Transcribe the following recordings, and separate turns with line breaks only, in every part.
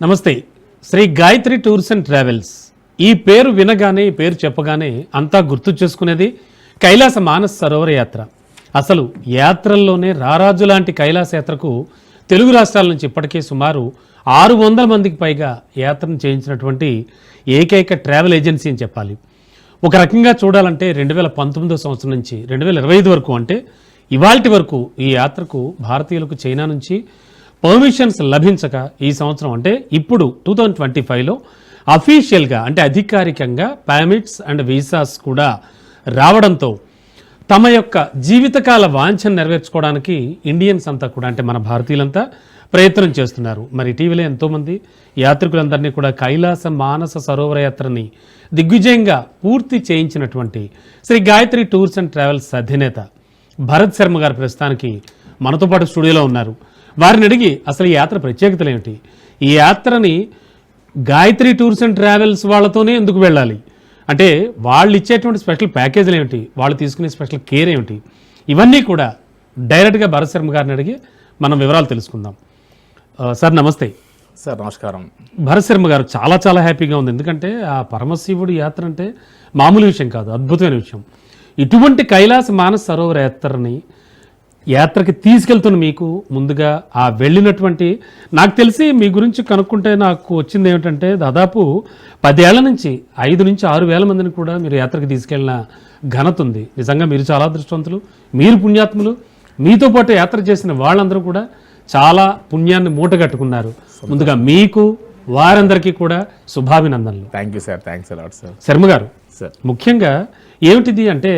నమస్తే. Shri Gayatri tours and travels. ఈ పేరు వినగానే, ఈ పేరు చెప్పగానే అంతా గుర్తు చేసుకునేది కైలాస మానస సరోవర యాత్ర. అసలు యాత్రల్లోనే రారాజు లాంటి కైలాస యాత్రకు తెలుగు రాష్ట్రాల నుంచి ఇప్పటికే సుమారు 600 మందికి పైగా యాత్రను చేయించినటువంటి ఏకైక ట్రావెల్ ఏజెన్సీ అని చెప్పాలి. ఒక రకంగా చూడాలంటే 2019 సంవత్సరం నుంచి 2025 వరకు, అంటే ఇవాల్టి వరకు ఈ యాత్రకు భారతీయులకు చైనా నుంచి పర్మిషన్స్ లభించక ఈ సంవత్సరం అంటే ఇప్పుడు 2025లో అఫీషియల్గా అంటే అధికారికంగా పర్మిట్స్ అండ్ వీసాస్ కూడా రావడంతో తమ యొక్క జీవితకాల వాంఛను నెరవేర్చుకోవడానికి ఇండియన్స్ అంతా కూడా, అంటే మన భారతీయులంతా ప్రయత్నం చేస్తున్నారు. మరి ఇటీవలే ఎంతోమంది యాత్రికులందరినీ కూడా కైలాస మానస సరోవర యాత్రని దిగ్విజయంగా పూర్తి చేయించినటువంటి Shri Gayatri tours and travels అధినేత భరత్ శర్మ గారు ప్రస్తుతానికి మనతో పాటు స్టూడియోలో ఉన్నారు. వారిని అడిగి అసలు ఈ యాత్ర ప్రత్యేకతలు ఏమిటి, ఈ యాత్రని గాయత్రి టూర్స్ అండ్ ట్రావెల్స్ వాళ్ళతోనే ఎందుకు వెళ్ళాలి, అంటే వాళ్ళు ఇచ్చేటువంటి స్పెషల్ ప్యాకేజీలు ఏమిటి, వాళ్ళు తీసుకునే స్పెషల్ కేర్ ఏమిటి, ఇవన్నీ కూడా డైరెక్ట్గా భరత్ శర్మ గారిని అడిగి మనం వివరాలు తెలుసుకుందాం. సార్ నమస్తే.
సార్ నమస్కారం.
భరత్ శర్మ గారు, చాలా చాలా హ్యాపీగా ఉంది. ఎందుకంటే ఆ పరమశివుడి యాత్ర అంటే మామూలు విషయం కాదు, అద్భుతమైన విషయం. ఇటువంటి కైలాస మానస సరోవర యాత్రకి తీసుకెళ్తున్న మీకు ముందుగా ఆ వెళ్ళినటువంటి, నాకు తెలిసి మీ గురించి కనుక్కుంటే నాకు వచ్చింది ఏమిటంటే దాదాపు 10 ఏళ్ల నుంచి 5 నుంచి 6 వేల మందిని కూడా మీరు యాత్రకి తీసుకెళ్లిన ఘనత ఉంది. నిజంగా మీరు చాలా అదృష్టవంతులు, మీరు పుణ్యాత్ములు. మీతో పాటు యాత్ర చేసిన వాళ్ళందరూ కూడా చాలా పుణ్యాన్ని మూటగట్టుకున్నారు. ముందుగా మీకు వారందరికీ కూడా శుభాభినందనలు.
Thank you sir. Thanks a lot sir.
Sharma గారు,
సార్
ముఖ్యంగా ఏమిటిది అంటే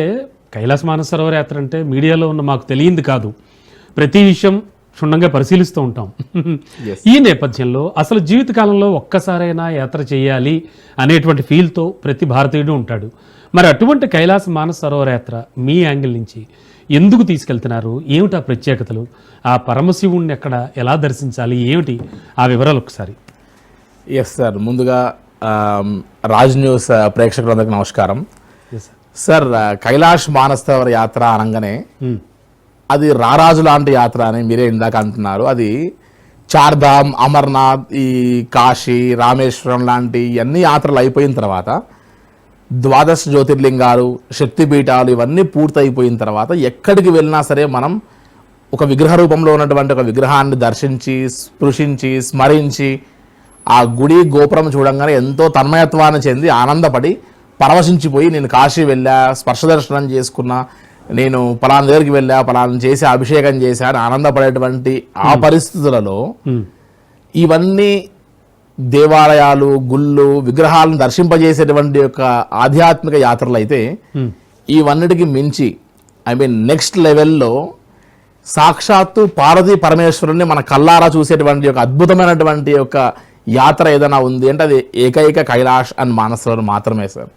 కైలాస మానస సరోవర యాత్ర అంటే మీడియాలో ఉన్న మాకు తెలియంది కాదు, ప్రతి విషయం క్షుణ్ణంగా పరిశీలిస్తూ ఉంటాం. ఈ నేపథ్యంలో అసలు జీవితకాలంలో ఒక్కసారైనా యాత్ర చేయాలి అనేటువంటి ఫీల్తో ప్రతి భారతీయుడు ఉంటాడు. మరి అటువంటి కైలాస మానస సరోవర యాత్ర మీ యాంగిల్ నుంచి ఎందుకు తీసుకెళ్తున్నారు, ఏమిటి ఆ ప్రత్యేకతలు, ఆ పరమశివుణ్ణి ఎక్కడ ఎలా దర్శించాలి, ఏమిటి ఆ వివరాలు ఒకసారి.
ఎస్ సార్, ముందుగా రాజ్ న్యూస్ ప్రేక్షకులందరికీ నమస్కారం. సార్, కైలాష్ మానస సరోవర యాత్ర అనగానే అది రారాజు లాంటి యాత్ర అని మీరే ఇందాక అంటున్నారు. అది చార్ధామ్, అమర్నాథ్, ఈ కాశీ, రామేశ్వరం లాంటి అన్ని యాత్రలు అయిపోయిన తర్వాత, 12 జ్యోతిర్లింగాలు, శక్తిపీఠాలు ఇవన్నీ పూర్తయిపోయిన తర్వాత ఎక్కడికి వెళ్ళినా సరే మనం ఒక విగ్రహ రూపంలో ఉన్నటువంటి ఒక విగ్రహాన్ని దర్శించి, స్పృశించి, స్మరించి ఆ గుడి గోపురం చూడంగానే ఎంతో తన్మయత్వాన్ని చెంది ఆనందపడి పరవశించిపోయి, నేను కాశీ వెళ్ళా, స్పర్శ దర్శనం చేసుకున్నా, నేను పలానా దగ్గరికి వెళ్ళా, పలానా చేసి అభిషేకం చేశా అని ఆనందపడేటువంటి ఆ పరిస్థితులలో ఇవన్నీ దేవాలయాలు, గుళ్ళు, విగ్రహాలను దర్శింపజేసేటువంటి యొక్క ఆధ్యాత్మిక యాత్రలు అయితే ఇవన్నిటికీ మించి నెక్స్ట్ లెవెల్లో సాక్షాత్తు పార్వతీ పరమేశ్వరుని మన కల్లారా చూసేటువంటి ఒక అద్భుతమైనటువంటి యొక్క యాత్ర ఏదైనా ఉంది అంటే అది ఏకైక కైలాష్ అండ్ మానస సరోవర్ మాత్రమే సార్.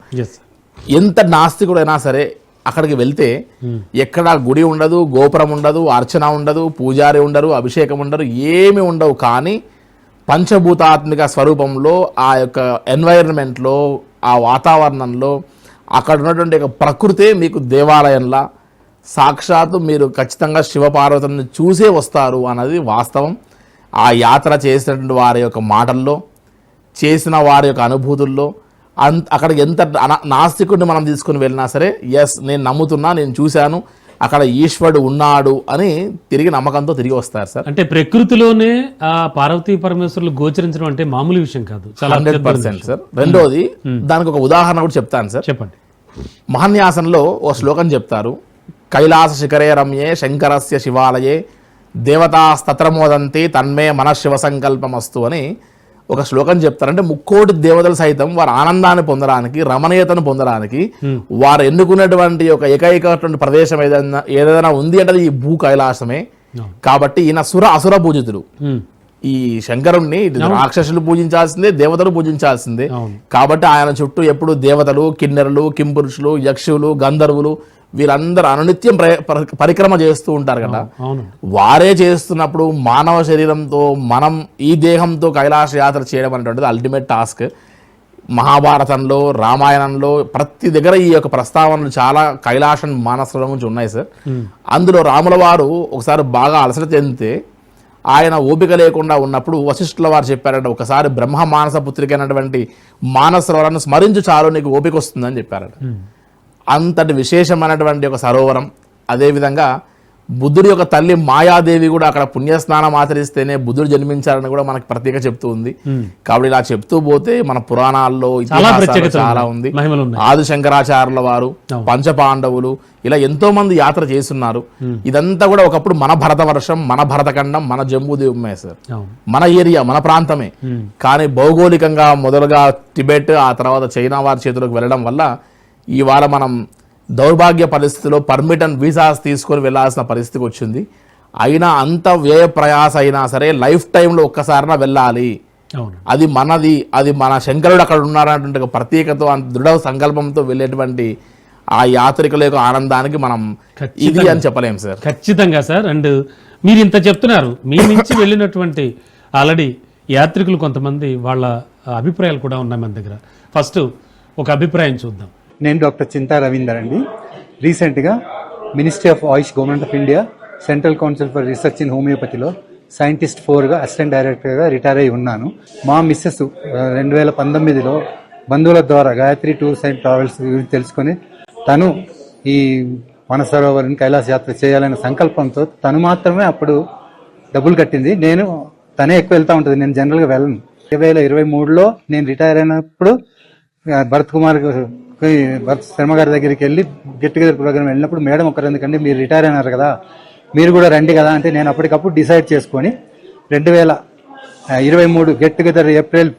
ఎంత నాస్తికుడైనా సరే అక్కడికి వెళ్తే ఎక్కడ గుడి ఉండదు, గోపురం ఉండదు, అర్చన ఉండదు, పూజారి ఉండరు, అభిషేకం ఉండరు, ఏమి ఉండవు. కానీ పంచభూతాత్మిక స్వరూపంలో ఆ యొక్క ఎన్వైరన్మెంట్లో, ఆ వాతావరణంలో అక్కడ ఉన్నటువంటి ఒక ప్రకృతే మీకు దేవాలయంలా సాక్షాత్తు మీరు ఖచ్చితంగా శివపార్వతులను చూసే వస్తారు అన్నది వాస్తవం. ఆ యాత్ర చేసినటువంటి వారి యొక్క మాటల్లో, చేసిన వారి యొక్క అనుభూతుల్లో అక్కడికి ఎంత నాస్తికుడిని మనం తీసుకుని వెళ్ళినా సరే, ఎస్ నేను నమ్ముతున్నా, నేను చూశాను, అక్కడ ఈశ్వరుడు ఉన్నాడు అని తిరిగి నమ్మకంతో తిరిగి వస్తారు సార్.
అంటే ప్రకృతిలోనే ఆ పార్వతీ పరమేశ్వరులు గోచరించడం అంటే మామూలు విషయం కాదు,
100% సార్. రెండోది, దానికి ఒక ఉదాహరణ కూడా చెప్తాను సార్.
చెప్పండి.
మహాన్యాసంలో ఒక శ్లోకం చెప్తారు, కైలాస శిఖరే రమ్యే శంకరస్య శివాలయే దేవతాస్తత్రమోదంతి తన్మే మనశివ సంకల్పమస్తు అని ఒక శ్లోకం చెప్తారు. అంటే 3,000,000 దేవతలు సైతం వారి ఆనందాన్ని పొందడానికి, రమణీయతను పొందడానికి వారు ఎన్నుకున్నటువంటి ఒక ఏకైకటువంటి ప్రదేశం ఏదైనా ఉంది అంటే ఈ భూ కైలాసమే. కాబట్టి ఈయన అసుర పూజితుడు. ఈ శంకరుణ్ణి రాక్షసులు పూజించాల్సిందే, దేవతలు పూజించాల్సిందే. కాబట్టి ఆయన చుట్టూ ఎప్పుడు దేవతలు, కిన్నెరలు, కింపురుషులు, యక్షులు, గంధర్వులు వీరందరూ అనునిత్యం పరిక్రమ చేస్తూ ఉంటారు కదా. వారే చేస్తున్నప్పుడు మానవ శరీరంతో, మనం ఈ దేహంతో కైలాస యాత్ర చేయడం అనేటువంటిది అల్టిమేట్ టాస్క్. మహాభారతంలో, రామాయణంలో ప్రతి దగ్గర ఈ యొక్క ప్రస్తావనలు చాలా కైలాసం మానస సరోవరం గురించి ఉన్నాయి సార్. అందులో రాముల వారు ఒకసారి బాగా అలసట చెందితే ఆయన ఓపిక లేకుండా ఉన్నప్పుడు వశిష్ఠుల వారు చెప్పారంట, ఒకసారి బ్రహ్మ మానస పుత్రిక అయినటువంటి మానస సరోవరాన్ని స్మరించు చాలు నీకు ఓపిక వస్తుందని చెప్పారట. అంతటి విశేషమైనటువంటి ఒక సరోవరం. అదేవిధంగా బుద్ధుడి యొక్క తల్లి మాయాదేవి కూడా అక్కడ పుణ్యస్నానం ఆచరిస్తేనే బుద్ధుడు జన్మించారని కూడా మనకి ప్రత్యేక చెప్తూ ఉంది. కాబట్టి ఇలా చెప్తూ పోతే మన పురాణాల్లో చాలా ఉంది. ఆది శంకరాచార్యుల వారు, పంచపాండవులు, ఇలా ఎంతో మంది యాత్ర చేస్తున్నారు. ఇదంతా కూడా ఒకప్పుడు మన భరతవర్షం, మన భరతఖండం, మన జంబూద్వీపమే సార్, మన ఏరియా, మన ప్రాంతమే. కానీ భౌగోళికంగా మొదలుగా టిబెట్, ఆ తర్వాత చైనా వారి చేతిలోకి వెళ్ళడం వల్ల ఇవాళ మనం దౌర్భాగ్య పరిస్థితిలో పర్మిట్ అండ్ వీసాస్ తీసుకొని వెళ్లాల్సిన పరిస్థితికి వచ్చింది. అయినా అంత వ్యయ ప్రయాస అయినా సరే లైఫ్ టైంలో ఒక్కసారినా వెళ్ళాలి, అది మనది, అది మన శంకరుడు అక్కడ ఉన్నారన్నటువంటి ప్రత్యేకతో, అంత దృఢ సంకల్పంతో వెళ్ళేటువంటి ఆ యాత్రికుల యొక్క ఆనందానికి మనం ఇది అని చెప్పలేం సార్.
ఖచ్చితంగా సార్. అండ్ మీరు ఇంత చెప్తున్నారు, మీ నుంచి వెళ్ళినటువంటి ఆల్రెడీ యాత్రికులు కొంతమంది వాళ్ళ అభిప్రాయాలు కూడా ఉన్నాయి మన దగ్గర. ఫస్ట్ ఒక అభిప్రాయం చూద్దాం.
నేను డాక్టర్ చింతా రవీందర్ అండి. రీసెంట్గా ministry of Ayush government of India central council for research in హోమియోపతిలో సైంటిస్ట్ 4గా అసిస్టెంట్ డైరెక్టర్గా రిటైర్ అయి ఉన్నాను. మా మిస్సెస్ 2019లో బంధువుల ద్వారా గాయత్రి టూర్స్ అండ్ ట్రావెల్స్ గురించి తెలుసుకొని తను ఈ మానసరోవరం కైలాస యాత్ర చేయాలనే సంకల్పంతో తను మాత్రమే అప్పుడు డబ్బులు కట్టింది. తనే ఎక్కువ వెళ్తూ ఉంటుంది, నేను జనరల్గా వెళ్ళను. 2023లో నేను రిటైర్ అయినప్పుడు భరత్ శర్మ గారి దగ్గరికి వెళ్ళి గెట్ టుగెదర్ ప్రోగ్రామ్ వెళ్ళినప్పుడు మేడం ఒకరు ఎందుకంటే మీరు రిటైర్ అయినారు కదా, మీరు కూడా రండి కదా అంటే నేను అప్పటికప్పుడు డిసైడ్ చేసుకొని 2023 గెట్ టుగెదర్ ఏప్రిల్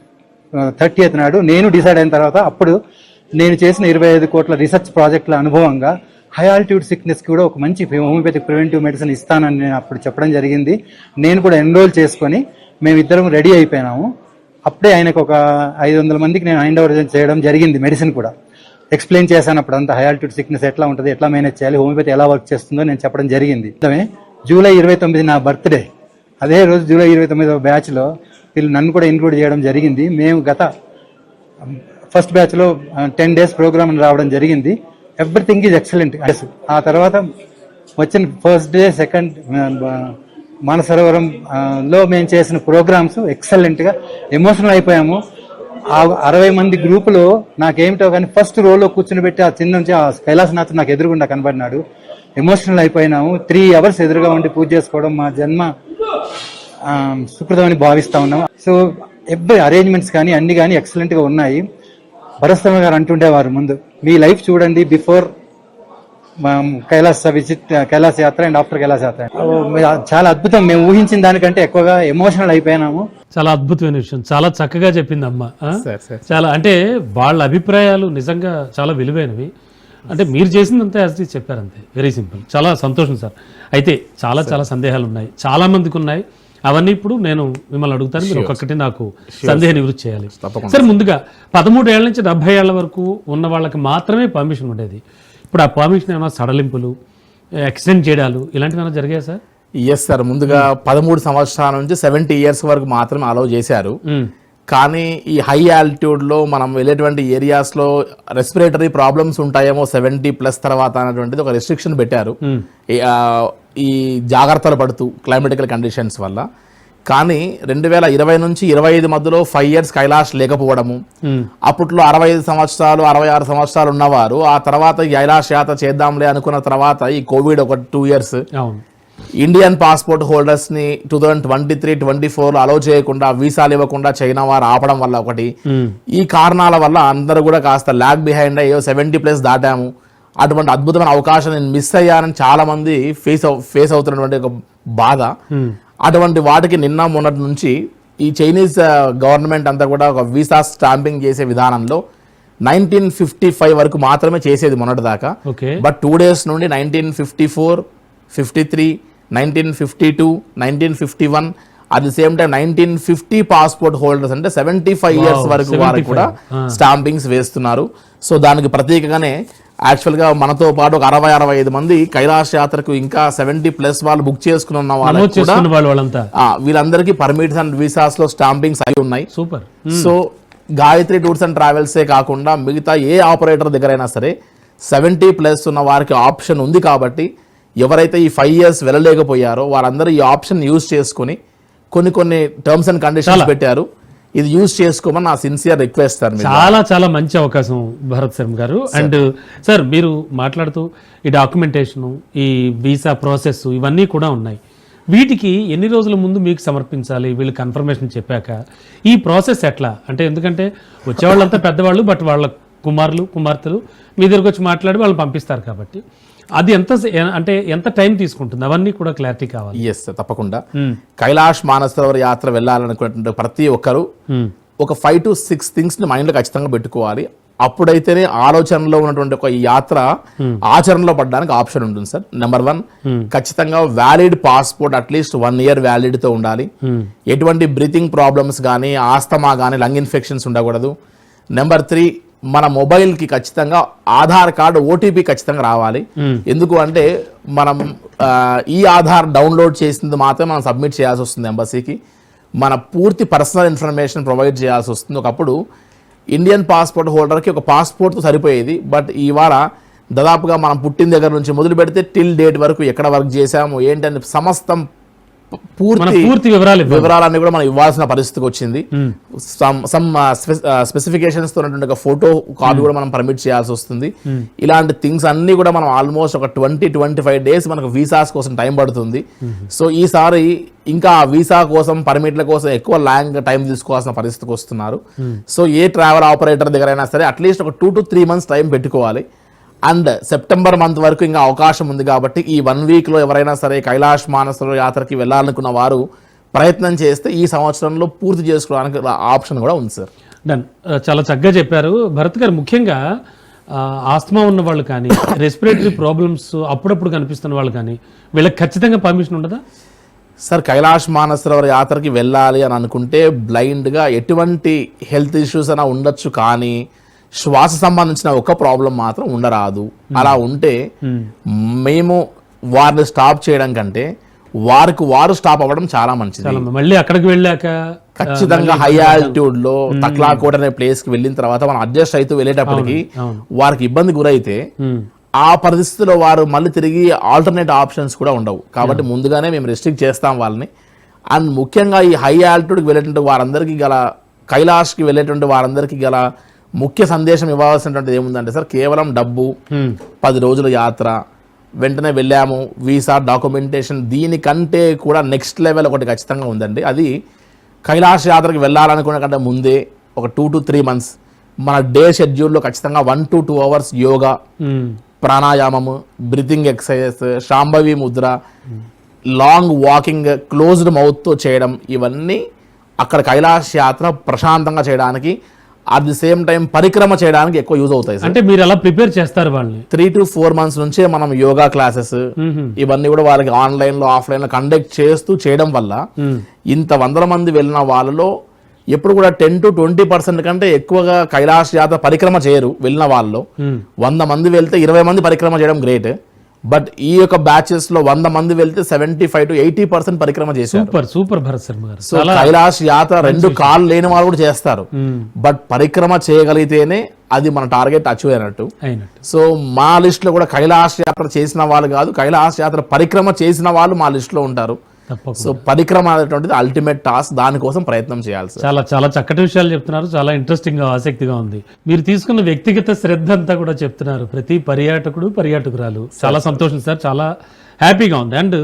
30th నాడు నేను డిసైడ్ అయిన తర్వాత అప్పుడు నేను చేసిన 25 కోట్ల రీసెర్చ్ ప్రాజెక్టుల అనుభవంగా హై ఆల్టిట్యూడ్ సిక్నెస్కి కూడా ఒక మంచి హోమియోపతిక్ ప్రివెంటివ్ మెడిసిన్ ఇస్తానని నేను అప్పుడు చెప్పడం జరిగింది. నేను కూడా ఎన్రోల్ చేసుకొని మేమిద్దరం రెడీ అయిపోయినాము. అప్పుడే ఆయనకు ఒక 500 మందికి నేను హ్యాండ్ ఓవర్ చేయడం జరిగింది. మెడిసిన్ కూడా ఎక్స్ప్లెయిన్ చేశాను అప్పుడు అంతా, హై ఆల్టిట్యూడ్ సిక్నెస్ ఎట్లా ఉంటుంది, ఎట్లా మేనేజ్ చేయాలి, హోమియోపతి ఎలా వర్క్ చేస్తుందో నేను చెప్పడం జరిగింది. జూలై 29 నా బర్త్డే, అదే రోజు జూలై 29వ బ్యాచ్లో వీళ్ళు నన్ను కూడా ఇంక్లూడ్ చేయడం జరిగింది. మేము గత ఫస్ట్ బ్యాచ్లో 10 days ప్రోగ్రామ్ రావడం జరిగింది. Everything is excellent. ఆ తర్వాత వచ్చిన ఫస్ట్ డే, సెకండ్ మానసరోవరం లో మేము చేసిన ప్రోగ్రామ్స్ ఎక్సలెంట్గా ఎమోషనల్ అయిపోయాము. ఆ 60 మంది గ్రూపులో నాకేమిటో కానీ ఫస్ట్ రోలో కూర్చుని పెట్టి ఆ చిన్న నుంచి ఆ కైలాసనాథ్ నాకు ఎదురుగుండా కనబడినాడు. ఎమోషనల్ అయిపోయినాము. 3 hours ఎదురుగా ఉండి పూజ చేసుకోవడం మా జన్మ సుకృతమని భావిస్తా ఉన్నాము. సో ఎవ్రీ అరేంజ్మెంట్స్ కానీ అన్ని కానీ ఎక్సలెంట్గా ఉన్నాయి. భరత్ గారు అంటుండేవారు ముందు, మీ లైఫ్ చూడండి బిఫోర్ కైలాస యాత్ర అండ్ ఆఫ్టర్ కైలాస యాత్ర. చాలా అద్భుతం. మేము ఊహించిన దానికంటే ఎక్కువగా ఎమోషనల్ అయిపోయినాము.
చాలా అద్భుతమైన విషయం, చాలా చక్కగా చెప్పింది అమ్మ. చాలా అంటే వాళ్ళ అభిప్రాయాలు నిజంగా చాలా విలువైనవి. అంటే మీరు చేసిందంతా యాజ్ ఇట్ ఈజ్ చెప్పారంతే, వెరీ సింపుల్. చాలా సంతోషం సార్. అయితే చాలా చాలా సందేహాలు ఉన్నాయి, చాలా మందికి ఉన్నాయి. అవన్నీ ఇప్పుడు నేను మిమ్మల్ని అడుగుతాను, మీరు ఒక్కొక్కటి నాకు సందేహ నివృత్తి చేయాలి. సరే, ముందుగా 13 ఏళ్ల నుంచి 70 ఏళ్ల వరకు ఉన్న వాళ్ళకి మాత్రమే పర్మిషన్ ఉండేది. ఇప్పుడు ఆ పర్మిషన్ ఏమైనా సడలింపులు, ఎక్స్టెండ్ చేయడాలు ఇలాంటివి ఏమైనా జరిగాయి సార్?
Yes sir. ముందుగా 13 సంవత్సరాల నుంచి 70 years వరకు మాత్రమే అలౌ చేశారు. కానీ ఈ హై ఆల్టిట్యూడ్ లో మనం వెళ్ళేటువంటి ఏరియాస్ లో రెస్పిరేటరీ ప్రాబ్లమ్స్ ఉంటాయేమో 70+ తర్వాత అనేటువంటిది ఒక రెస్ట్రిక్షన్ పెట్టారు, ఈ జాగ్రత్తలు పడుతూ క్లైమేటికల్ కండిషన్స్ వల్ల. కానీ 2020 నుంచి 25 మధ్యలో 5 years కైలాష్ లేకపోవడము, అప్పట్లో 65 సంవత్సరాలు 66 సంవత్సరాలు ఉన్నవారు ఆ తర్వాత కైలాష్ యాత్ర చేద్దాంలే అనుకున్న తర్వాత ఈ కోవిడ్ ఒక 2 years ఇండియన్ పాస్పోర్ట్ హోల్డర్స్ ని 2023-24 అలౌ చేయకుండా, వీసాలు ఇవ్వకుండా చైనా వారు ఆపడం వల్ల ఒకటి, ఈ కారణాల వల్ల అందరూ కూడా కాస్త ల్యాగ్ బిహైండ్ అయ్యో 70+ దాటాము, అటువంటి అద్భుతమైన అవకాశం నేను మిస్ అయ్యానని చాలా మంది ఫేస్ అవుతున్నటువంటి ఒక బాధ. అటువంటి వాటికి నిన్న మొన్నటి నుంచి ఈ చైనీస్ గవర్నమెంట్ అంతా కూడా ఒక వీసా స్టాంపింగ్ చేసే విధానంలో 1955 వరకు మాత్రమే చేసేది మొన్నటి దాకా. బట్ 2 days నుండి 1954, 53, 1952, 1951, at the same time 1950 passport holders అంటే 75 years వరకు వారికి కూడా స్టాంపింగ్స్ వేస్తున్నారు. సో దానికి ప్రత్యేకంగానే యాక్చువల్గా మనతో పాటు ఒక 60-65 మంది కైలాష్ యాత్రకు ఇంకా 70+ వాళ్ళు బుక్ చేసుకుని ఉన్న వాళ్ళంతా వీళ్ళందరికీ పర్మిట్స్ అండ్ వీసాస్ లో స్టాంపింగ్స్ అయి ఉన్నాయి.
Super.
So Gayatri tours and ట్రావెల్సే కాకుండా మిగతా ఏ ఆపరేటర్ దగ్గర అయినా సరే 70+ ఉన్న వారికి ఆప్షన్ ఉంది. కాబట్టి ఎవరైతే ఈ 5 years వెళ్ళలేకపోయారో వారందరూ ఈ ఆప్షన్ యూజ్ చేసుకుని కొన్ని టర్మ్స్ అండ్ కండిషన్స్ పెట్టారు. ఇది యూజ్ చేసుకోమని నా సిన్సియర్ రిక్వెస్ట్ సార్.
చాలా మంచి అవకాశం భరత్ శర్మ గారు. అండ్ సార్ మీరు మాట్లాడుతూ ఈ డాక్యుమెంటేషన్, ఈ వీసా ప్రాసెస్ ఇవన్నీ కూడా ఉన్నాయి. వీటికి ఎన్ని రోజుల ముందు మీకు సమర్పించాలి? వీళ్ళు కన్ఫర్మేషన్ చెప్పాక ఈ ప్రాసెస్ ఎట్లా? అంటే ఎందుకంటే వచ్చేవాళ్ళంతా పెద్దవాళ్ళు, బట్ వాళ్ళ కుమారులు కుమార్తెలు మీ దగ్గరకు వచ్చి మాట్లాడి వాళ్ళు పంపిస్తారు కాబట్టి అది ఎంత టైం తీసుకుంటుంది? అవన్నీ కూడా క్లారిటీ కావాలి.
ఎస్ తప్పకుండా. కైలాష్ మానసరోవర్ యాత్ర వెళ్ళాలనుకున్నటువంటి ప్రతి ఒక్కరు ఒక 5 to 6 థింగ్స్ ని మైండ్ లో ఖచ్చితంగా పెట్టుకోవాలి. అప్పుడైతేనే ఆలోచనలో ఉన్నటువంటి ఒక యాత్ర ఆచరణలో పడడానికి ఆప్షన్ ఉంటుంది సార్. నెంబర్ 1, ఖచ్చితంగా valid passport at least 1 year valid తో ఉండాలి. ఎటువంటి బ్రీతింగ్ ప్రాబ్లమ్స్ కానీ, ఆస్తమా కానీ, లంగ్ ఇన్ఫెక్షన్స్ ఉండకూడదు. నెంబర్ 3, మన మొబైల్ కి ఖచ్చితంగా ఆధార్ కార్డు ఓటీపీ ఖచ్చితంగా రావాలి. ఎందుకు అంటే మనం ఈ ఆధార్ డౌన్లోడ్ చేసింది మాత్రమే మనం సబ్మిట్ చేయాల్సి వస్తుంది ఎంబసీకి. మన పూర్తి పర్సనల్ ఇన్ఫర్మేషన్ ప్రొవైడ్ చేయాల్సి వస్తుంది. ఒకప్పుడు ఇండియన్ పాస్పోర్ట్ హోల్డర్కి ఒక పాస్పోర్ట్తో సరిపోయేది. బట్ ఇవాళ దాదాపుగా మనం పుట్టిన దగ్గర నుంచి మొదలు పెడితే టిల్ డేట్ వరకు ఎక్కడ వర్క్ చేశాము ఏంటని సమస్తం పూర్తి వివరాలన్నీ కూడా మనం ఇవ్వాల్సిన పరిస్థితికి వచ్చింది. సమ్ స్పెసిఫికేషన్స్ తో ఉన్నటువంటి ఒక ఫోటో కాపీ కూడా మనం పర్మిట్ చేయాల్సి వస్తుంది. ఇలాంటి థింగ్స్ అన్ని కూడా మనం ఆల్మోస్ట్ ఒక 20-25 days మనకు వీసాస్ కోసం టైం పడుతుంది. సో ఈసారి ఇంకా వీసా కోసం, పర్మిట్ల కోసం ఎక్కువ టైం తీసుకోవాల్సిన పరిస్థితికి వస్తున్నారు. సో ఏ ట్రావెల్ ఆపరేటర్ దగ్గర అయినా సరే అట్లీస్ట్ ఒక 2 to 3 months టైం పెట్టుకోవాలి. అండ్ సెప్టెంబర్ మంత్ వరకు ఇంకా అవకాశం ఉంది కాబట్టి ఈ 1 week లో ఎవరైనా సరే కైలాష్ మానసరోవర్ యాత్రకి వెళ్ళాలనుకున్న వారు ప్రయత్నం చేస్తే ఈ సంవత్సరంలో పూర్తి చేసుకోవడానికి ఆప్షన్ కూడా ఉంది సార్.
డన్. చాలా చక్కగా చెప్పారు భరత్ గారు. ముఖ్యంగా ఆస్తమా ఉన్న వాళ్ళు కానీ, రెస్పిరేటరీ ప్రాబ్లమ్స్ అప్పుడప్పుడు కనిపిస్తున్న వాళ్ళు కానీ వీళ్ళకి ఖచ్చితంగా పర్మిషన్ ఉండదా
సార్? కైలాష్ మానసరోవర్ యాత్రకి వెళ్ళాలి అని అనుకుంటే బ్లైండ్గా ఎటువంటి హెల్త్ ఇష్యూస్ అయినా ఉండొచ్చు, కానీ శ్వాస సంబంధించిన ఒక ప్రాబ్లం మాత్రం ఉండరాదు. అలా ఉంటే మేము వారిని స్టాప్ చేయడం కంటే వారు స్టాప్ అవ్వడం చాలా మంచిది.
మళ్ళీ అక్కడికి వెళ్ళాక
ఖచ్చితంగా హై ఆల్టిట్యూడ్ లో తక్లాకోట్ అనే ప్లేస్ కి వెళ్ళిన తర్వాత మనం అడ్జస్ట్ అవుతూ వెళ్ళేటప్పటికి వారికి ఇబ్బంది గురైతే ఆ పరిస్థితిలో వారు మళ్ళీ తిరిగి ఆల్టర్నేట్ ఆప్షన్స్ కూడా ఉండవు. కాబట్టి ముందుగానే మేము రెస్ట్రిక్ట్ చేస్తాం వాళ్ళని. అండ్ ముఖ్యంగా ఈ హై ఆల్టిట్యూడ్కి వెళ్ళేటువంటి వారందరికీ గల, కైలాష్కి వెళ్ళేటువంటి వారందరికీ గల ముఖ్య సందేశం ఇవ్వాల్సినటువంటిది ఏముందంటే సార్, కేవలం డబ్బు, 10 రోజుల యాత్ర, వెంటనే వెళ్ళాము, వీసా, డాక్యుమెంటేషన్, దీనికంటే కూడా నెక్స్ట్ లెవెల్ ఒకటి ఖచ్చితంగా ఉందండి. అది కైలాష్ యాత్రకి వెళ్ళాలనుకునే కంటే ముందే ఒక 2 to 3 months మన డే షెడ్యూల్లో ఖచ్చితంగా 1 to 2 hours యోగా, ప్రాణాయామము, breathing exercises, Shambhavi Mudra, long walking, closed మౌత్తో చేయడం, ఇవన్నీ అక్కడ కైలాష్ యాత్ర ప్రశాంతంగా చేయడానికి, అట్ ది సేమ్ టైం పరిక్రమ చేయడానికి ఎక్కువ యూజ్ అవుతాయి.
అంటే మీరు అలా ప్రిపేర్ చేస్తారు వాళ్ళని
3 to 4 months నుంచే మనం యోగా క్లాసెస్ ఇవన్నీ కూడా వాళ్ళకి ఆన్లైన్ లో, ఆఫ్లైన్ లో కండక్ట్ చేస్తూ చేయడం వల్ల ఇంత 100 మంది వెళ్ళిన వాళ్ళలో ఎప్పుడు కూడా 10 to 20% కంటే ఎక్కువగా కైలాష్ యాత్ర పరిక్రమ చేయరు. వెళ్ళిన వాళ్ళు 100 మంది వెళ్తే 20 మంది పరిక్రమ చేయడం గ్రేట్. బట్ ఈ యొక్క బ్యాచెస్ లో 100 మంది వెళ్తే 75 to 80% పరిక్రమ చేశారు.
సూపర్ భరత్ శర్మ గారు.
సో కైలాష్ యాత్ర 2 కాళ్ళు లేని వాళ్ళు కూడా చేస్తారు. బట్ పరిక్రమ చేయగలిగితేనే అది మన టార్గెట్ అచీవ్ అయినట్టు. సో మా లిస్ట్ లో కూడా కైలాష్ యాత్ర చేసిన వాళ్ళు కాదు, కైలాష్ యాత్ర పరిక్రమ చేసిన వాళ్ళు మా లిస్ట్ లో ఉంటారు. సో పరిక్రమ అనేటువంటిది అల్టిమేట్ టాస్క్, దానికోసం ప్రయత్నం చేయాలి.
చాలా చక్కటి విషయాలు చెప్తున్నారు. చాలా ఇంట్రెస్టింగ్ గా, ఆసక్తిగా ఉంది. మీరు తీసుకున్న వ్యక్తిగత శ్రద్ధ అంతా కూడా చెప్తున్నారు ప్రతి పర్యాటకురాలు. చాలా సంతోషం సార్, చాలా హ్యాపీగా ఉంది. అండ్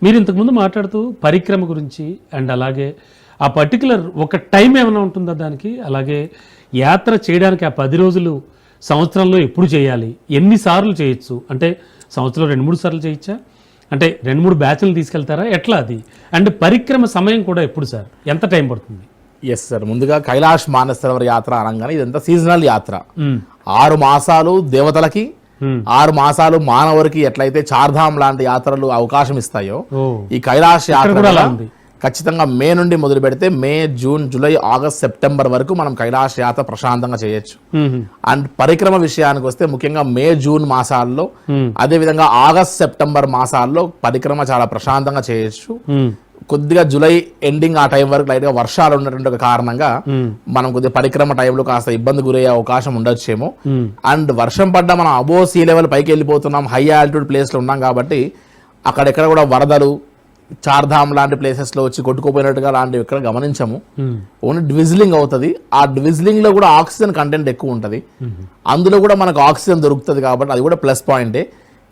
మీరు ఇంతకుముందు మాట్లాడుతూ పరిక్రమ గురించి, అండ్ అలాగే ఆ పర్టికులర్ ఒక టైం ఏమైనా ఉంటుందా దానికి, అలాగే యాత్ర చేయడానికి ఆ 10 రోజులు సంవత్సరంలో ఎప్పుడు చేయాలి, ఎన్నిసార్లు చేయొచ్చు, అంటే సంవత్సరంలో 2-3 సార్లు చేయొచ్చా, అంటే 2-3 బ్యాచ్లు తీసుకెళ్తారా, ఎట్లా అది, అండ్ పరిక్రమ సమయం కూడా ఎప్పుడు సార్, ఎంత టైం పడుతుంది?
ఎస్ సార్, ముందుగా కైలాష్ మానసరోవర్ యాత్ర అనగానే ఇదంతా సీజనల్ యాత్ర. 6 మాసాలు దేవతలకి, 6 మాసాలు మానవుడికి ఎట్లయితే చార్ధామ్ లాంటి యాత్రలు అవకాశం ఇస్తాయో, ఈ కైలాష్ యాత్ర ఖచ్చితంగా మే నుండి మొదలు పెడితే మే, జూన్, జూలై, ఆగస్ట్, సెప్టెంబర్ వరకు మనం కైలాష్ యాత్ర ప్రశాంతంగా చేయొచ్చు. అండ్ పరిక్రమ విషయానికి వస్తే ముఖ్యంగా మే, జూన్ మాసాల్లో, అదే విధంగా ఆగస్ట్, సెప్టెంబర్ మాసాల్లో పరిక్రమ చాలా ప్రశాంతంగా చేయొచ్చు. కొద్దిగా జూలై ఎండింగ్ ఆ టైం వరకు లైట్ గా వర్షాలు ఉన్నటువంటి ఒక కారణంగా మనం కొద్దిగా పరిక్రమ టైంలో కాస్త ఇబ్బంది గురయ్యే అవకాశం ఉండొచ్చేమో. అండ్ వర్షం పడ్డా మనం అబో సీ లెవెల్ పైకి వెళ్ళిపోతున్నాం, హై ఆల్టిట్యూడ్ ప్లేస్ లో ఉన్నాం కాబట్టి అక్కడెక్కడ కూడా వరదలు, చార్ధామ్ లాంటి ప్లేసెస్లో వచ్చి కొట్టుకుపోయినట్టుగా లాంటివి ఇక్కడ గమనించము. ఓన్లీ డ్విజిలింగ్ అవుతుంది. ఆ డ్విజిలింగ్లో కూడా ఆక్సిజన్ కంటెంట్ ఎక్కువ ఉంటుంది. అందులో కూడా మనకు ఆక్సిజన్ దొరుకుతుంది కాబట్టి అది కూడా ప్లస్ పాయింటే.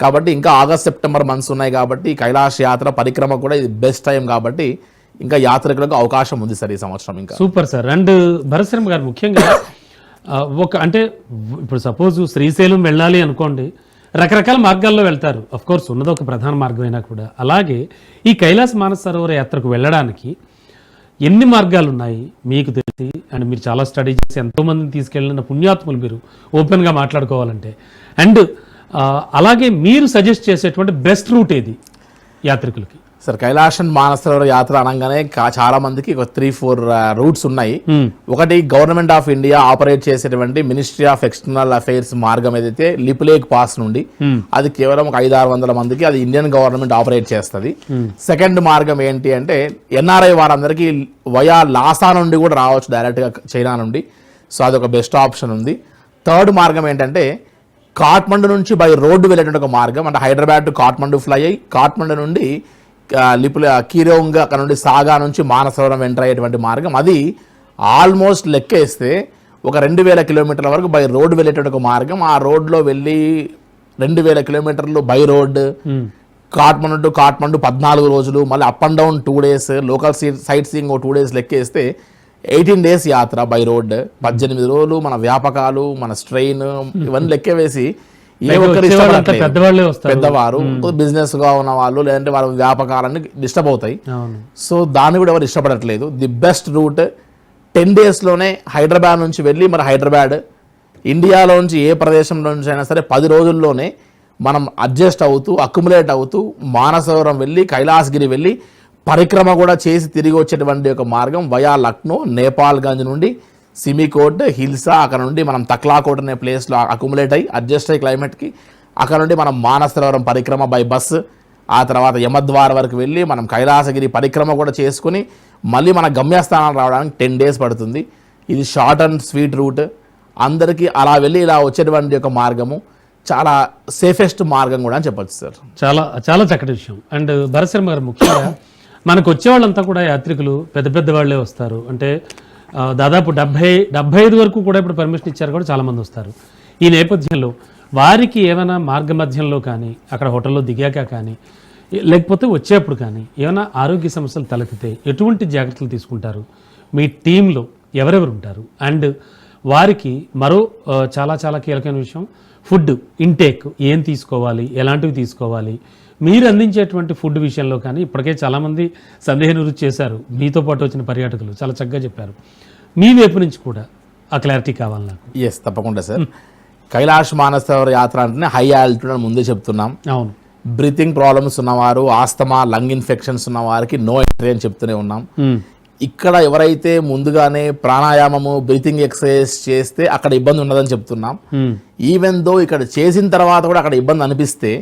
కాబట్టి ఇంకా ఆగస్ట్ సెప్టెంబర్ మంత్స్ ఉన్నాయి కాబట్టి కైలాష్ యాత్ర పరిక్రమ కూడా ఇది బెస్ట్ టైం కాబట్టి ఇంకా యాత్రికులకు అవకాశం ఉంది సార్ ఈ సంవత్సరం. ఇంకా
super sir. And Bharat Sharma గారు ముఖ్యంగా అంటే ఇప్పుడు సపోజ్ శ్రీశైలం వెళ్ళాలి అనుకోండి, రకరకాల మార్గాల్లో వెళ్తారు. అఫ్ కోర్స్ ఉన్నది ఒక ప్రధాన మార్గమైనా కూడా. అలాగే ఈ కైలాస మానస సరోవర యాత్రకు వెళ్ళడానికి ఎన్ని మార్గాలు ఉన్నాయి మీకు తెలిసి? అండ్ మీరు చాలా స్టడీ చేసి ఎంతోమందిని తీసుకెళ్ళిన పుణ్యాత్ములు మీరు ఓపెన్గా మాట్లాడుకోవాలంటే. అండ్ అలాగే మీరు సజెస్ట్ చేసేటువంటి బెస్ట్ రూట్ ఏది యాత్రికులకి?
సార్ కైలాసన్ మానసరోవర యాత్ర అనగానే చాలా మందికి ఒక 3-4 రూట్స్ ఉన్నాయి. ఒకటి గవర్నమెంట్ ఆఫ్ ఇండియా ఆపరేట్ చేసేటువంటి మినిస్ట్రీ ఆఫ్ ఎక్స్టర్నల్ అఫైర్స్ మార్గం ఏదైతే లిపులేక్ పాస్ నుండి, అది కేవలం ఒక 500-600 మందికి అది ఇండియన్ గవర్నమెంట్ ఆపరేట్ చేస్తుంది. సెకండ్ మార్గం ఏంటి అంటే ఎన్ఆర్ఐ వారందరికీ వయా లాసా నుండి కూడా రావచ్చు డైరెక్ట్గా చైనా నుండి. సో అదొక బెస్ట్ ఆప్షన్ ఉంది. థర్డ్ మార్గం ఏంటంటే కాఠ్మండు నుంచి బై రోడ్డు వెళ్ళేటువంటి ఒక మార్గం. అంటే హైదరాబాద్ టు కాఠ్మండు ఫ్లై అయ్యి కాఠ్మండు నుండి కీరోంగ్ అక్కడ నుండి సాగా నుంచి మానసరోవరం ఎంటర్ అయ్యేటువంటి మార్గం. అది ఆల్మోస్ట్ లెక్కేస్తే ఒక 2000 కిలోమీటర్ల వరకు బై రోడ్ వెళ్ళేటువంటి ఒక మార్గం. ఆ రోడ్లో వెళ్ళి 2000 కిలోమీటర్లు by road Kathmandu to Kathmandu 14 రోజులు, మళ్ళీ up and down 2 days, local sight seeing 2 days లెక్కేస్తే 18 days యాత్ర బై రోడ్. 18 రోజులు మన వ్యాపకాలు, మన స్ట్రెయిన్ ఇవన్నీ లెక్క వేసి ఏ ఒక్కరు పెద్దవారు బిజినెస్ గా ఉన్న వాళ్ళు లేదంటే వాళ్ళ వ్యాపకాలన్నీ డిస్టర్బ్ అవుతాయి. సో దాన్ని కూడా ఎవరు ఇష్టపడట్లేదు. ది బెస్ట్ రూట్ 10 days లోనే హైదరాబాద్ నుంచి వెళ్ళి మరి హైదరాబాద్ ఇండియాలో నుంచి ఏ ప్రదేశంలో నుంచి అయినా సరే 10 రోజుల్లోనే మనం అడ్జస్ట్ అవుతూ అక్యుములేట్ అవుతూ మానసరోవరం వెళ్ళి కైలాసగిరి వెళ్ళి పరిక్రమ కూడా చేసి తిరిగి వచ్చేటువంటి ఒక మార్గం వయా లక్నో, నేపాల్గంజ్ నుండి సిమికోట్, హిల్సా, అక్కడ నుండి మనం తక్లాకోట్ అనే ప్లేస్లో అక్యుములేట్ అయ్యి అడ్జస్ట్ అయ్యి క్లైమేట్కి అక్కడ నుండి మనం మానసరోవరం పరిక్రమ బై బస్, ఆ తర్వాత యమద్వార్ వరకు వెళ్ళి మనం కైలాసగిరి పరిక్రమ కూడా చేసుకుని మళ్ళీ మన గమ్యస్థానాలు రావడానికి 10 days పడుతుంది. ఇది షార్ట్ అండ్ స్వీట్ రూట్. అందరికీ అలా వెళ్ళి ఇలా వచ్చేటువంటి ఒక మార్గము చాలా సేఫెస్ట్ మార్గం కూడా అని చెప్పచ్చు సార్.
చాలా చాలా చక్కటి విషయం. అండ్ భరత్ శర్మ గారు ముఖ్యంగా మనకు వచ్చేవాళ్ళంతా కూడా యాత్రికులు పెద్ద పెద్ద వాళ్ళే వస్తారు. అంటే దాదాపు 70-75 వరకు కూడా ఇప్పుడు పర్మిషన్ ఇచ్చారు కూడా చాలామంది వస్తారు. ఈ నేపథ్యంలో వారికి ఏమైనా మార్గ మధ్యంలో కానీ అక్కడ హోటల్లో దిగాక కానీ లేకపోతే వచ్చేప్పుడు కానీ ఏమైనా ఆరోగ్య సమస్యలు తలెత్తితే ఎటువంటి జాగ్రత్తలు తీసుకుంటారు? మీ టీంలో ఎవరెవరు ఉంటారు? అండ్ వారికి మరో చాలా చాలా కీలకమైన విషయం ఫుడ్ ఇంటేక్ ఏం తీసుకోవాలి, ఎలాంటివి తీసుకోవాలి? మీరు అందించేటువంటి ఫుడ్ విషయంలో కానీ ఇప్పటికే చాలామంది సందేహం రుచి చేశారు. మీతో పాటు వచ్చిన పర్యాటకులు చాలా చక్కగా చెప్పారు. మీ వైపు నుంచి కూడా ఆ క్లారిటీ కావాలి నాకు.
ఎస్ తప్పకుండా సార్. కైలాష్ మానసరోవర యాత్ర అంటేనే హై ఆల్టిట్యూడ్ అని ముందే చెప్తున్నాం.
అవును.
బ్రీతింగ్ ప్రాబ్లమ్స్ ఉన్నవారు, ఆస్తమా, లంగ్ ఇన్ఫెక్షన్స్ ఉన్న వారికి నో ఎంట్రీ అని చెప్తూనే ఉన్నాం. ఇక్కడ ఎవరైతే ముందుగానే ప్రాణాయామము, బ్రీతింగ్ ఎక్సర్సైజ్ చేస్తే అక్కడ ఇబ్బంది ఉండదని చెప్తున్నాం. ఈవెన్ దో ఇక్కడ చేసిన తర్వాత కూడా అక్కడ ఇబ్బంది అనిపిస్తే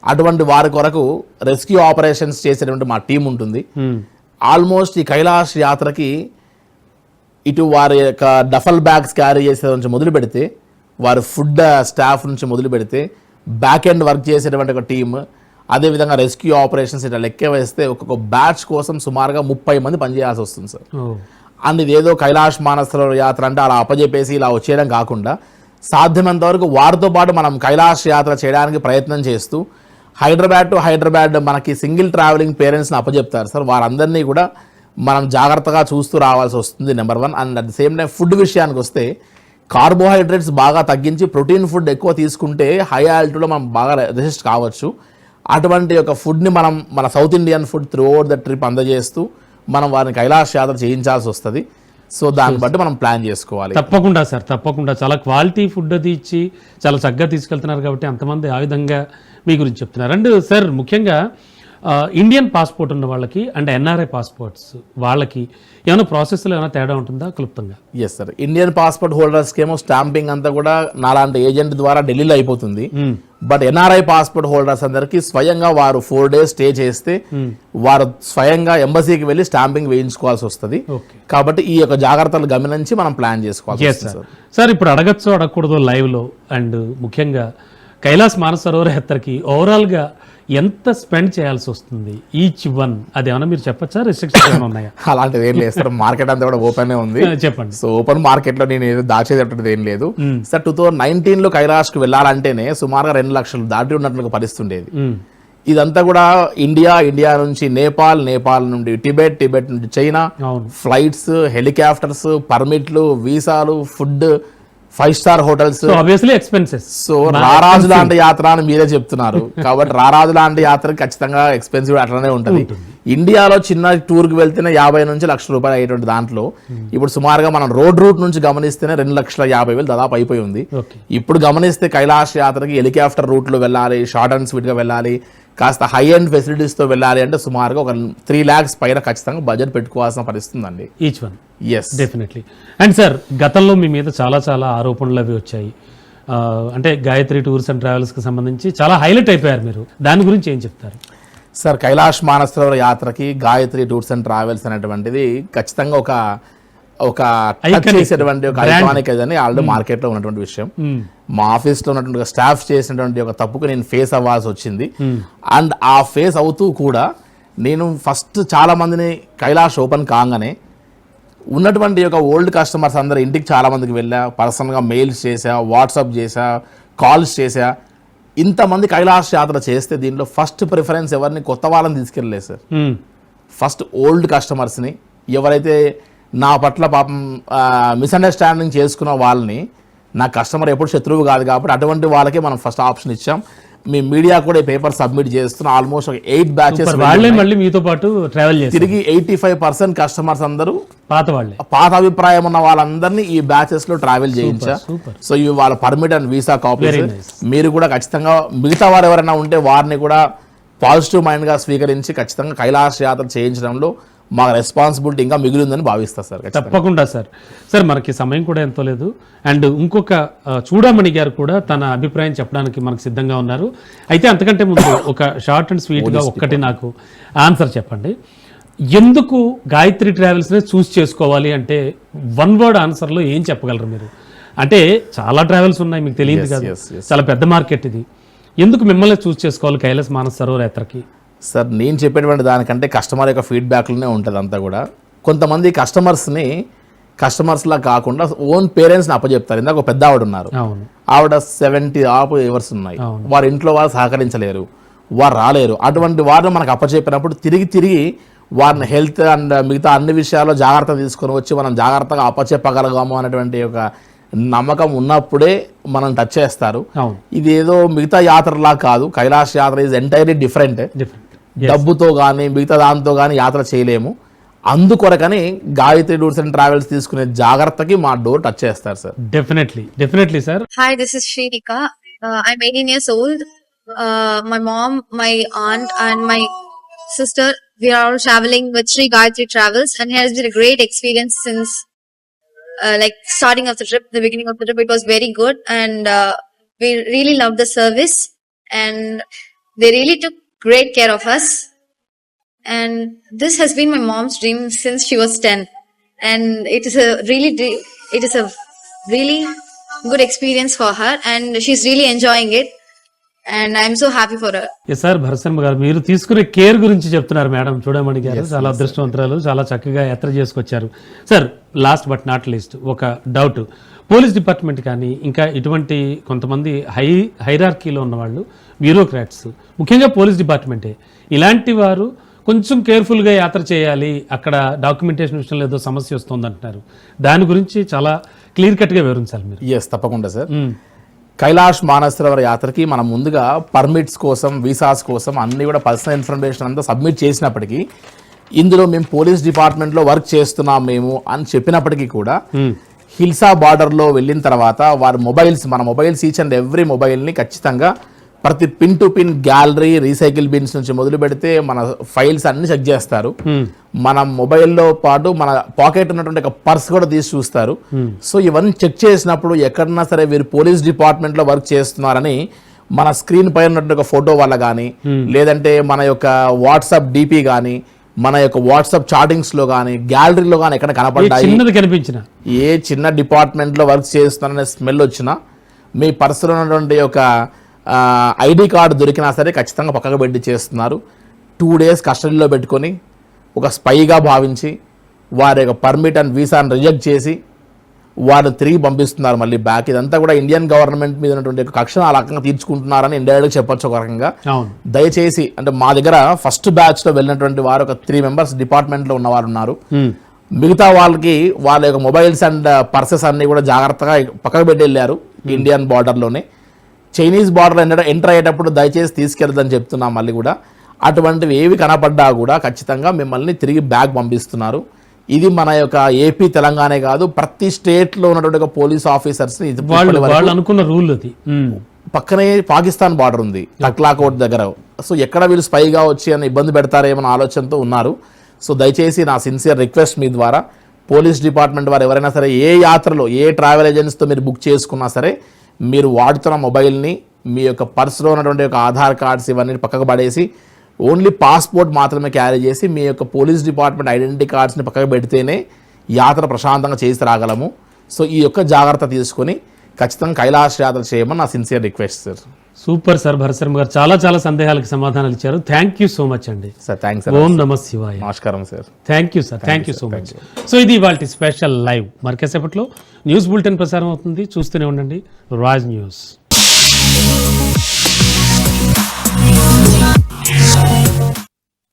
అటువంటి వారి కొరకు రెస్క్యూ ఆపరేషన్స్ చేసేటువంటి మా టీం ఉంటుంది. ఆల్మోస్ట్ ఈ కైలాష్ యాత్రకి ఇటు వారి యొక్క డఫల్ బ్యాగ్స్ క్యారీ చేసే నుంచి మొదలు పెడితే, వారి ఫుడ్ స్టాఫ్ నుంచి మొదలు పెడితే, బ్యాక్ ఎండ్ వర్క్ చేసేటువంటి ఒక టీమ్, అదేవిధంగా రెస్క్యూ ఆపరేషన్స్ ఇట్లా లెక్క వేస్తే ఒక్కొక్క బ్యాచ్ కోసం సుమారుగా 30 మంది పనిచేయాల్సి వస్తుంది సార్. అండ్ ఇదేదో కైలాష్ మానసరోవర యాత్ర అంటే అలా అప్పజెప్పేసి ఇలా వచ్చేయడం కాకుండా సాధ్యమైనంత వరకు వారితో పాటు మనం కైలాష్ యాత్ర చేయడానికి ప్రయత్నం చేస్తూ హైదరాబాద్ టు హైదరాబాద్ మనకి సింగిల్ ట్రావెలింగ్ పేరెంట్స్ని అప్పచెప్తారు సార్. వారందరినీ కూడా మనం జాగ్రత్తగా చూస్తూ రావాల్సి వస్తుంది, number 1. And at the same time food విషయానికి వస్తే కార్బోహైడ్రేట్స్ బాగా తగ్గించి ప్రోటీన్ ఫుడ్ ఎక్కువ తీసుకుంటే హై ఆల్టిట్యూడ్లో మనం బాగా రెసిస్ట్ కావచ్చు. అటువంటి ఒక ఫుడ్ని మనం మన south Indian food throughout the trip అందజేస్తూ మనం వారిని కైలాష్ యాత్ర చేయించాల్సి వస్తుంది. సో దాన్ని బట్టి మనం ప్లాన్ చేసుకోవాలి.
తప్పకుండా సార్, తప్పకుండా. చాలా క్వాలిటీ ఫుడ్ అది ఇచ్చి చాలా చక్కగా తీసుకెళ్తున్నారు కాబట్టి అంతమంది ఆ విధంగా మీ గురించి చెప్తున్నారు. అండ్ సార్ ముఖ్యంగా ఇండియన్ పాస్పోర్ట్ ఉన్న వాళ్ళకి అండ్ ఎన్ఆర్ఐ పాస్పోర్ట్స్ వాళ్ళకి ఏమైనా ప్రాసెస్లో ఏమైనా తేడా ఉంటుందా క్లుప్తంగా?
Yes sir. ఇండియన్ పాస్పోర్ట్ హోల్డర్స్కి ఏమో స్టాంపింగ్ అంతా కూడా నాలాంటి ఏజెంట్ ద్వారా ఢిల్లీలో అయిపోతుంది. బట్ ఎన్ఆర్ఐ పాస్పోర్ట్ హోల్డర్స్ అందరికీ స్వయంగా వారు 4 days స్టే చేస్తే వారు స్వయంగా ఎంబసీకి వెళ్ళి స్టాంపింగ్ వేయించుకోవాల్సి వస్తుంది. కాబట్టి ఈ యొక్క జాగ్రత్తలు గమనించి మనం ప్లాన్ చేసుకోవాలి
సార్. ఇప్పుడు అడగచ్చో అడగకూడదు లైవ్లో, అండ్ ముఖ్యంగా కైలాస్ మానసరోవర యాత్రకి ఓవరాల్గా ఎంత స్పెండ్ చేయాల్సి వస్తుంది ఈచ్ వన్? అదేమన్నా మీరు చెప్పచ్చా? రిస్ట్రిక్షన్స్ ఏమైనా ఉన్నాయా?
అలాంటిది ఏం లేదు సార్, మార్కెట్ అంతా కూడా ఓపెన్ ఉంది.
చెప్పండి.
సో ఓపెన్ మార్కెట్ లో నేను ఏదో దాచేది ఏం లేదు సార్. 2019 లో కైలాష్ కు వెళ్ళాలంటేనే సుమారుగా 2 లక్షలు దాటి ఉన్నట్లు పరిస్థితి ఉండేది. ఇదంతా కూడా ఇండియా నుంచి నేపాల్ నుండి టిబెట్ నుండి చైనా, ఫ్లైట్స్, హెలికాప్టర్స్, పర్మిట్లు, వీసాలు, food, 5 star hotels,
obviously expenses.
So రారాజు లాంటి యాత్ర అని మీరే చెప్తున్నారు కాబట్టి రారాజు లాంటి యాత్ర ఖచ్చితంగా ఎక్స్పెన్సివ్ అట్లనే ఉంటుంది. ఇండియాలో చిన్న టూర్ కి వెళ్తేనే 50 నుంచి ₹1,00,000 అయ్యేటువంటి దాంట్లో ఇప్పుడు సుమారుగా మనం రోడ్ రూట్ నుంచి గమనిస్తేనే 2,50,000 దాదాపు అయిపోయి ఉంది. ఇప్పుడు గమనిస్తే కైలాష్ యాత్రకి హెలికాప్టర్ రూట్ లో వెళ్ళాలి, షార్ట్ అండ్ స్వీట్ గా వెళ్ళాలి, కాస్త హై అండ్ ఫెసిలిటీస్ తో వెళ్ళాలి అంటే సుమారుగా ఒక 3 lakhs పైన ఖచ్చితంగా బడ్జెట్ పెట్టుకోవాల్సిన పరిస్థితి ఉందండి.
Each one.
Yes,
definitely. And sir, గతంలో మీ మీద చాలా ఆరోపణలు అవి వచ్చాయి. అంటే గాయత్రి టూర్స్ అండ్ ట్రావెల్స్ కి సంబంధించి చాలా హైలైట్ అయిపోయారు మీరు. దాని గురించి ఏం చెప్తారు?
సార్, కైలాష్ మానసరోవర్ యాత్రకి గాయత్రి టూర్స్ అండ్ ట్రావెల్స్ అనేటువంటిది ఖచ్చితంగా ఒక చేసేటువంటి ఒక ఐకానిక్ అని ఆల్రెడీ మార్కెట్ లో ఉన్నటువంటి విషయం. మా ఆఫీస్ లో ఉన్నటువంటి స్టాఫ్ చేసినటువంటి ఒక తప్పుకు నేను ఫేస్ అవ్వాల్సి వచ్చింది. అండ్ ఆ ఫేస్ అవుతూ కూడా నేను ఫస్ట్ చాలా మందిని కైలాష్ ఓపెన్ కాగానే ఉన్నటువంటి ఒక ఓల్డ్ కస్టమర్స్ అందరు ఇంటికి చాలా మందికి వెళ్ళా, పర్సనల్గా మెయిల్స్ చేశా, వాట్సాప్ చేశా, కాల్స్ చేశా. ఇంతమంది కైలాష్ యాత్ర చేస్తే దీంట్లో ఫస్ట్ ప్రిఫరెన్స్ ఎవరిని, కొత్త వాళ్ళని తీసుకెళ్ళలేదు సార్. ఫస్ట్ ఓల్డ్ కస్టమర్స్ని, ఎవరైతే నా పట్ల పాపం మిస్అండర్స్టాండింగ్ చేసుకున్న వాళ్ళని, నా కస్టమర్ ఎప్పుడు శత్రువు కాదు కాబట్టి అటువంటి వాళ్ళకి మనం ఫస్ట్ ఆప్షన్ ఇచ్చాం. మీ మీడియా కూడా ఈ పేపర్ సబ్మిట్ చేస్తున్నాం. ఆల్మోస్ట్ 8 బ్యాచెస్
మళ్ళీ మీతో పాటు ట్రావెల్ చేసి
తిరిగి 85% కస్టమర్స్ అందరూ
పాత
అభిప్రాయం ఉన్న వాళ్ళందరినీ ఈ బ్యాచెస్ లో ట్రావెల్ చేయించా. సో ఇవి వాళ్ళ పర్మిట్ అండ్ వీసా కాపీస్. మీరు కూడా ఖచ్చితంగా మిగతా వారు ఎవరైనా ఉంటే వారిని కూడా పాజిటివ్ మైండ్ గా స్వీకరించి ఖచ్చితంగా కైలాష్ యాత్ర చేయించడంలో మా రెస్పాన్సిబిలిటీ ఇంకా మిగిలిందని భావిస్తా సార్.
తప్పకుండా సార్. సార్, మనకి సమయం కూడా ఎంతో లేదు. అండ్ ఇంకొక చూడమణి గారు కూడా తన అభిప్రాయం చెప్పడానికి మనకు సిద్ధంగా ఉన్నారు. అయితే అంతకంటే ముందు ఒక షార్ట్ అండ్ స్వీట్ గా ఒక్కటి నాకు ఆన్సర్ చెప్పండి. ఎందుకు గాయత్రి ట్రావెల్స్నే చూస్ చేసుకోవాలి అంటే 1 word ఆన్సర్లో ఏం చెప్పగలరు మీరు? అంటే చాలా ట్రావెల్స్ ఉన్నాయి, మీకు తెలియదు కదా, చాలా పెద్ద మార్కెట్ ఇది. ఎందుకు మిమ్మల్ని చూస్ చేసుకోవాలి కైలాస్ మానస సరోవర్ యాత్రకి?
సార్, నేను చెప్పేటువంటి దానికంటే కస్టమర్ యొక్క ఫీడ్బ్యాక్లోనే ఉంటుంది అంతా కూడా. కొంతమంది కస్టమర్స్లా కాకుండా ఓన్ పేరెంట్స్ని అప్పచెప్తారు. ఇందాక ఒక పెద్ద ఆవిడ ఉన్నారు, ఆవిడ 70 ఇయర్స్ ఉన్నాయి, వారి ఇంట్లో వాళ్ళు సహకరించలేరు, వారు రాలేరు. అటువంటి వారిని మనకు అప్పచెప్పినప్పుడు తిరిగి వారిని హెల్త్ అండ్ మిగతా అన్ని విషయాల్లో జాగ్రత్త తీసుకొని వచ్చి మనం జాగ్రత్తగా అప్పచెప్పగలగాము అనేటువంటి ఒక నమ్మకం ఉన్నప్పుడే మనం టచ్ చేస్తారు. ఇది ఏదో మిగతా యాత్రలా కాదు. కైలాష్ యాత్ర ఈజ్ ఎంటైర్లీ డిఫరెంట్. డబ్బుతో కానీ మిగతా దాంతో కానీ యాత్ర చేయలేము. అందుకొరకని గాయత్రి టూర్స్ అండ్ ట్రావెల్స్ తీసుకునే జాగ్రత్తకి మా డోర్ టచ్ చేస్తారు sir.
Definitely sir.
Hi, this is Shrika. I'm 18 years old. My mom, my aunt and my sister, we are all traveling with Sri Gayatri Travels, and it has been a great experience since like starting of the trip, the beginning of the trip. It was very good, and we really loved the service, and they really took great care of us. And this has been my mom's dream since she was 10, and it is a really good experience for her, and she's really enjoying it, and I'm so happy for her.
Yes sir. భరతశర్మ గారు, మీరు తీసుకునే care గురించి చెప్తున్నారు madam చూడమణి గారు. చాలా అదృష్టవంతురాలు, చాలా చక్కగా యాత్ర చేసుకొచ్చారు. Sir, last but not least ఒక డౌట్. పోలీస్ డిపార్ట్మెంట్ కానీ ఇంకా ఇటువంటి కొంతమంది హైరార్కీలో ఉన్నవాళ్ళు, బ్యూరోక్రాట్స్, ముఖ్యంగా పోలీస్ డిపార్ట్మెంటే, ఇలాంటి వారు కొంచెం కేర్ఫుల్గా యాత్ర చేయాలి, అక్కడ డాక్యుమెంటేషన్ విషయంలో ఏదో సమస్య వస్తుంది అంటున్నారు. దాని గురించి చాలా క్లియర్ కట్గా వివరించాలి మీరు.
ఎస్, తప్పకుండా సార్. కైలాష్ మానసరోవర్ యాత్రకి మనం ముందుగా పర్మిట్స్ కోసం, వీసాస్ కోసం అన్ని కూడా పర్సనల్ ఇన్ఫర్మేషన్ అంతా సబ్మిట్ చేసినప్పటికీ, ఇందులో మేము పోలీస్ డిపార్ట్మెంట్లో వర్క్ చేస్తున్నాం మేము అని చెప్పినప్పటికీ కూడా హిల్సా బార్డర్లో వెళ్ళిన తర్వాత వారి మన మొబైల్స్ ఈచ్ అండ్ ఎవ్రీ మొబైల్ని ఖచ్చితంగా ప్రతి pin to pin gallery, recycle bins నుంచి మొదలు పెడితే మన ఫైల్స్ అన్ని చెక్ చేస్తారు. మన మొబైల్లో పాటు మన పాకెట్ ఉన్నటువంటి ఒక పర్స్ కూడా తీసి చూస్తారు. సో ఇవన్నీ చెక్ చేసినప్పుడు ఎక్కడన్నా సరే వీరు పోలీస్ డిపార్ట్మెంట్ లో వర్క్ చేస్తున్నారని మన స్క్రీన్ పైన ఉన్నటువంటి ఒక ఫోటో వల్ల కానీ, లేదంటే మన యొక్క వాట్సాప్ డిపి కానీ, మన యొక్క వాట్సాప్ చాటింగ్స్ లో కానీ, గ్యాలరీలో కానీ ఎక్కడ కనిపించిన ఏ చిన్న డిపార్ట్మెంట్ లో వర్క్ చేస్తున్నారనే స్మెల్ వచ్చినా, మీ పర్సులో ఉన్నటువంటి ఒక ఐడి కార్డు దొరికినా సరే ఖచ్చితంగా పక్కకు పెట్టి చేస్తున్నారు. 2 days కస్టడీలో పెట్టుకొని ఒక స్పైగా భావించి వారి యొక్క పర్మిట్ అండ్ వీసాను రిజెక్ట్ చేసి వారిని తిరిగి పంపిస్తున్నారు మళ్ళీ బ్యాక్. ఇదంతా కూడా ఇండియన్ గవర్నమెంట్ మీద ఉన్నటువంటి కక్షను ఆ రకంగా తీర్చుకుంటున్నారని ఇండైరెక్ట్గా చెప్పొచ్చు ఒక రకంగా. దయచేసి అంటే మా దగ్గర ఫస్ట్ బ్యాచ్లో వెళ్ళినటువంటి వారు ఒక 3 members డిపార్ట్మెంట్లో ఉన్నవారు ఉన్నారు. మిగతా వాళ్ళకి వాళ్ళ యొక్క మొబైల్స్ అండ్ పర్సెస్ అన్ని కూడా జాగ్రత్తగా పక్కకు పెట్టి వెళ్ళారు ఇండియన్ బార్డర్లోనే. చైనీస్ బార్డర్ ఎంటర్ అయ్యేటప్పుడు దయచేసి తీసుకెళ్దని చెప్తున్నాం. మళ్ళీ కూడా అటువంటివి ఏవి కనపడ్డా కూడా ఖచ్చితంగా మిమ్మల్ని తిరిగి బ్యాక్ పంపిస్తున్నారు. ఇది మన యొక్క ఏపీ తెలంగాణ కాదు, ప్రతి స్టేట్లో ఉన్నటువంటి పోలీస్ ఆఫీసర్స్ని
అనుకున్న రూల్ అది.
పక్కనే పాకిస్తాన్ బార్డర్ ఉంది టక్లాకోట్ దగ్గర. సో ఎక్కడ వీళ్ళు స్పైగా వచ్చి అని ఇబ్బంది పెడతారేమో ఆలోచనతో ఉన్నారు. సో దయచేసి నా సిన్సియర్ రిక్వెస్ట్ మీ ద్వారా పోలీస్ డిపార్ట్మెంట్ వారు ఎవరైనా సరే ఏ యాత్రలో ఏ ట్రావెల్ ఏజెన్సీతో మీరు బుక్ చేసుకున్నా సరే మీరు వాడుతున్న మొబైల్ని మీ యొక్క పర్సులో ఉన్నటువంటి ఒక ఆధార్ కార్డ్స్ ఇవన్నీ పక్కకు పడేసి ఓన్లీ పాస్పోర్ట్ మాత్రమే క్యారీ చేసి మీ యొక్క పోలీస్ డిపార్ట్మెంట్ ఐడెంటిటీ కార్డ్స్ని పక్కకు పెడితేనే యాత్ర ప్రశాంతంగా చేసి రాగలము. సో ఈ యొక్క జాగ్రత్త తీసుకొని ఖచ్చితంగా కైలాష్ యాత్ర చేయమని నా sincere request sir.
Super sir. Bharat గారు చాలా సందేహాలకు సమాధానాలు ఇచ్చారు. థ్యాంక్ యూ సో మచ్ అండి.
Sir thanks sir.
ఓం నమః శివాయ.
నమస్కారం sir.
Thank you sir. Thank you so much. So ఇది ఇవాల్టి స్పెషల్ లైవ్. మరికేసేపట్లో న్యూస్ బులెటిన్ ప్రసారం అవుతుంది. చూస్తూనే ఉండండి రాజ్ న్యూస్.